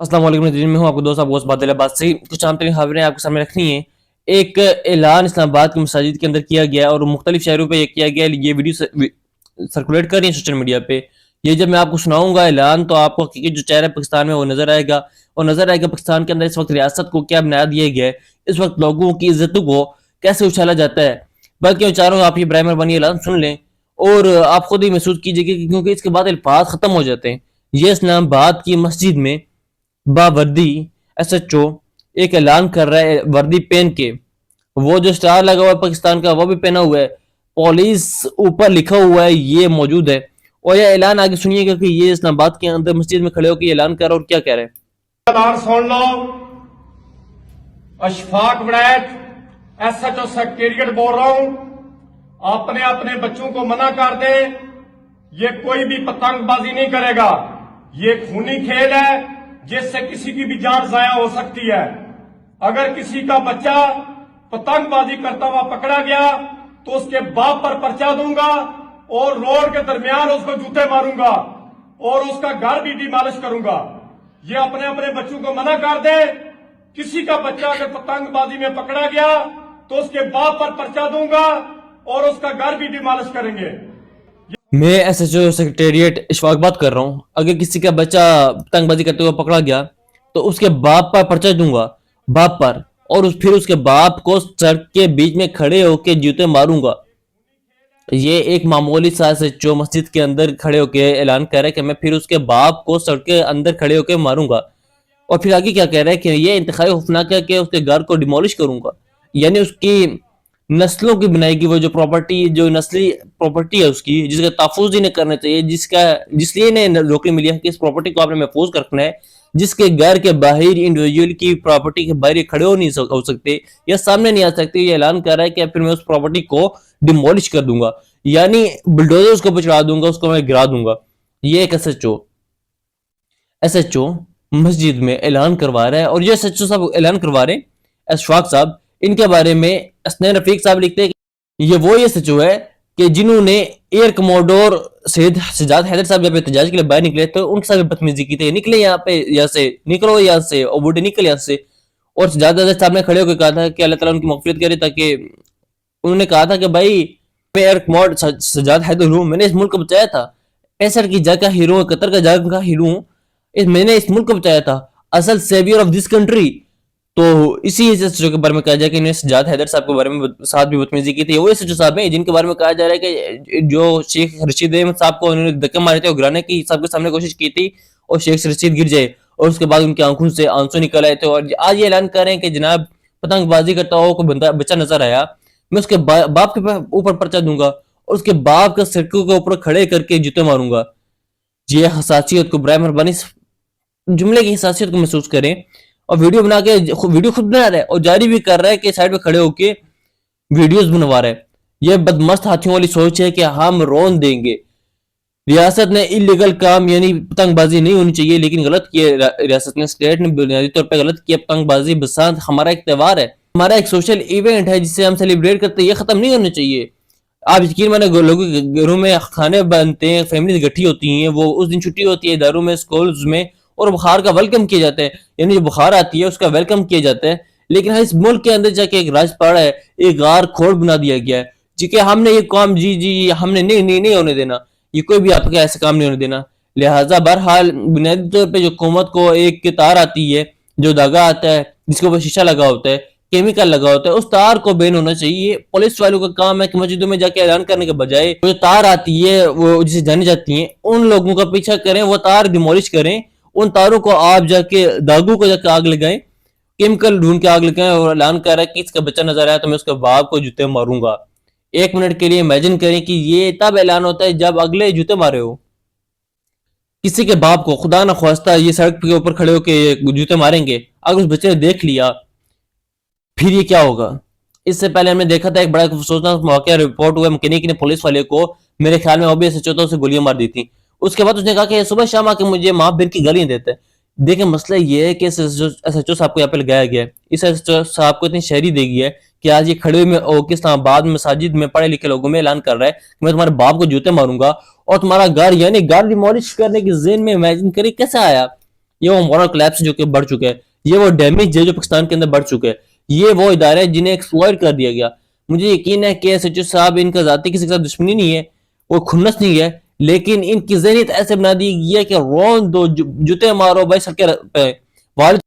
अस्सलाम वालेकुम नाज़रीन, मैं हूं आपको दोस्त आपको बात बात से कुछ आम तरीन खबरें आपके सामने रखनी है। एक ऐलान इस्लामाबाद की मसाजिद के अंदर किया गया और मुख्तलिफ शहरों पे किया गया। ये वीडियो सर्कुलेट कर रही है सोशल मीडिया पे। ये जब मैं आपको सुनाऊंगा ऐलान तो आपको हकीकी जो चेहरा है पाकिस्तान में वो नजर आएगा, और नजर आएगा पाकिस्तान के अंदर इस वक्त रियासत को क्या बना दिया गया है, इस वक्त लोगों की इज्जतों को कैसे उछाला जाता है। बल्कि मैं चाह रहा हूँ आप ये ब्राइमर बनी ऐलान सुन लें और आप खुद ही महसूस कीजिएगा, क्योंकि इसके बाद अल्फाज खत्म हो जाते हैं। ये इस्लामाबाद की मस्जिद में बावर्दी एसएचओ एक ऐलान कर रहा है वर्दी पहन के। वो जो स्टार लगा हुआ है पाकिस्तान का वो भी पहना हुआ है, पुलिस ऊपर लिखा हुआ है, ये मौजूद है। और ये ऐलान आगे सुनिएगा कि ये इस्लामाबाद के अंदर मस्जिद में खड़े होकर ऐलान कर रहा है और क्या कह रहे हैं। ऐलान सुन लो। अशफाक वड़ैत एसएचओ सेक्रेटेरिएट बोल रहा हूं। अपने अपने बच्चों को मना कर दे, ये कोई भी पतंगबाजी नहीं करेगा। ये खूनी खेल है जिससे किसी की भी जान जाया हो सकती है। अगर किसी का बच्चा पतंगबाजी करता हुआ पकड़ा गया तो उसके बाप पर पर्चा दूंगा और रोड के दरमियान उसको जूते मारूंगा और उसका घर भी डिमॉलिश करूंगा। ये अपने अपने बच्चों को मना कर दे। किसी का बच्चा अगर पतंगबाजी में पकड़ा गया तो उसके बाप पर पर्चा दूंगा और उसका घर भी डिमॉलिश करेंगे। मैं एसएचओ सेक्रेटेरिएट इशफाक बात कर रहा हूँ। अगर किसी का बच्चा पतंगबाजी करते हुए पकड़ा गया तो उसके बाप पर पर्चा दूंगा, बाप पर, और फिर उसके बाप को सड़क के बीच में खड़े होकर जूते मारूंगा। ये एक मामूली सा एसएचओ मस्जिद के अंदर खड़े होकर ऐलान कर रहा है कि मैं फिर उसके बाप को सड़क के अंदर खड़े होकर मारूंगा। और फिर आगे क्या कह रहा है कि ये इंतखाई खौफनाक है कि उसके घर को डिमोलिश करूंगा, यानी उसकी नस्लों की बनाएगी। वो जो प्रॉपर्टी, जो नस्ली प्रॉपर्टी है उसकी, जिसका तहफ़्फ़ुज़ ही नहीं करना चाहिए, जिसलिए इन्हें नौकरी मिली है कि इस प्रॉपर्टी को आपने महफूज रखना है। जिसके घर के बाहर इंडिविजुअल की प्रॉपर्टी के बाहर खड़े हो सकते या सामने नहीं आ सकते, ये ऐलान कर रहा है कि फिर मैं उस प्रॉपर्टी को डिमोलिश कर दूंगा, यानी बुलडोजर उसको ऊपर चढ़ा दूंगा, उसको मैं गिरा दूंगा। ये एक एसएचओ मस्जिद में ऐलान करवा रहा है। और ये एसएचओ साहब ऐलान करवा रहे हैं, अशफाक साहब, इनके बारे में असनैन रफीक साहब लिखते हैं कि ये वो एसएचओ है कि जिन्होंने एयर कमोडोर सजाद हैदर साहब जब एहतजाज के लिए बाहर निकले तो उनके साथ बदतमीजी की थी, निकले यहाँ पे, यहाँ से निकलो, यहाँ से, और बूढ़े निकल यहाँ से। और सजाद हैदर साहब ने खड़े होकर कहा था कि अल्लाह ताला उनकी मग़फ़िरत करे, ताकि उन्होंने कहा था कि भाई मैं एयर कमोड सजाद हैदर हूँ, मैंने इस मुल्क को बचाया था, 65 की जगह का हीरो हूँ, कतर का जगह का हीरो हूँ, मैंने इस मुल्क को बचाया था, असल सेवियर ऑफ दिस कंट्री। तो इसी एसएचओ के बारे में कहा जाए कि इन्होंने सजाद हैदर साहब के बारे में साथ भी बदतमीजी की थी। वो एसएचओ साहब हैं जिनके बारे में कहा जा रहा है कि जो शेख रशीद अहमद साहब को उन्होंने धक्के मारे थे और गिराने की सबके सामने कोशिश की थी और शेख रशीद गिर जाए और उसके बाद उनकी आंखों से आंसू निकल आए थे। और आज ये ऐलान कर रहे हैं कि जनाब पतंगबाजी करता हुआ कोई बच्चा नजर आया, मैं उसके बाप के ऊपर पर्चा दूंगा और उसके बाप के सड़कों के ऊपर खड़े करके जूते मारूंगा। ये हसासियत को, बराए मेहरबानी जुमले की हसासियत को महसूस करें। और वीडियो बना के वीडियो खुद बना रहा है और जारी भी कर रहा है कि साइड में खड़े होके वीडियोस बनवा रहा है। ये बदमस्त हाथियों वाली सोच है कि हम रोन देंगे। रियासत ने इलीगल काम यानी पतंगबाजी नहीं होनी चाहिए, लेकिन गलत किया रियासत ने, स्टेट ने बुनियादी तौर पर गलत किया। पतंगबाजी बसंत हमारा एक त्यौहार है, हमारा एक सोशल इवेंट है जिसे हम सेलिब्रेट करते हैं, ये खत्म नहीं होना चाहिए। आप यकीन माने लोगों के घरों में खाने बनते हैं, फैमिली इकट्ठी होती हैं, वो उस दिन छुट्टी होती है इदारों में, स्कूल्स में, और बुखार का वेलकम किया जाता है, यानी जो बुखार आती है उसका वेलकम किया जाता है। लेकिन इस मुल्क के अंदर जाके एक राज पड़ा है, एक गार खोड़ बना दिया गया है जी कि हमने ये काम जी हमने नहीं होने देना, ये कोई भी आपका ऐसा काम नहीं होने देना। लिहाजा बहरहाल बुनियादी तौर पर जो हुकूमत को एक तार आती है, जो धागा आता है जिसके ऊपर शीशा लगा होता है, केमिकल लगा होता है, उस तार को बैन होना चाहिए। पुलिस वालों का काम है कि मस्जिदों में जाके ऐलान करने के बजाय जो तार आती है वो जिसे जानी जाती है उन लोगों का पीछा करें, वो तार डिमोलिश करें, उन तारों को आप जाके दागों को जाके आग लगाएं, केमिकल ढूंढ के आग लगाएं। और ऐलान कर रहा है कि इसका बच्चा नजर आया तो मैं उसके बाप को जूते मारूंगा। एक मिनट के लिए इमेजिन करें कि ये तब ऐलान होता है जब अगले जूते मारे हो किसी के बाप को, खुदा ना ख्वास्ता ये सड़क के ऊपर खड़े होकर जूते मारेंगे। अगर उस बच्चे ने देख लिया फिर ये क्या होगा। इससे पहले हमने देखा था एक बड़ा अफसोसनाक मौका, रिपोर्ट हुआ मैकेनिक ने पुलिस वाले को, मेरे ख्याल में वो भी ऐसे चौथों से गोलियां मार दी थी। उसके बाद उसने कहा कि सुबह शाम आके मुझे माँ फिर की गालियां देते हैं। देखें मसला ये है कि एसएचओ साहब को यहाँ पे लगाया गया है, इस एसएचओ साहब को इतनी शहरी दे गई है कि आज ये खड़े हुए इस्लामाबाद मसाजिद में पढ़े लिखे लोगों में ऐलान कर रहा है कि मैं तुम्हारे बाप को जूते मारूंगा और तुम्हारा घर, यानी घर डिमोलिश करने की ज़हन में इमेजिन करी कैसे आया। یہ وہ مورل کلیپس جو کہ بڑھ چکے ہیں, یہ وہ ڈیمیج ہے جو پاکستان کے اندر بڑھ چکے ہیں, یہ وہ ادارے ہیں جنہیں ایکسپلائٹ کر دیا گیا. مجھے یقین ہے کہ ایس ایچ او صاحب ان کا ذاتی کسی کے ساتھ دشمنی نہیں ہے, وہ کھنس نہیں ہے, لیکن ان کی ذہنیت ایسے بنا دی گئی ہے کہ رون دو جوتے مارو بھائی سڑکیں پہ. والد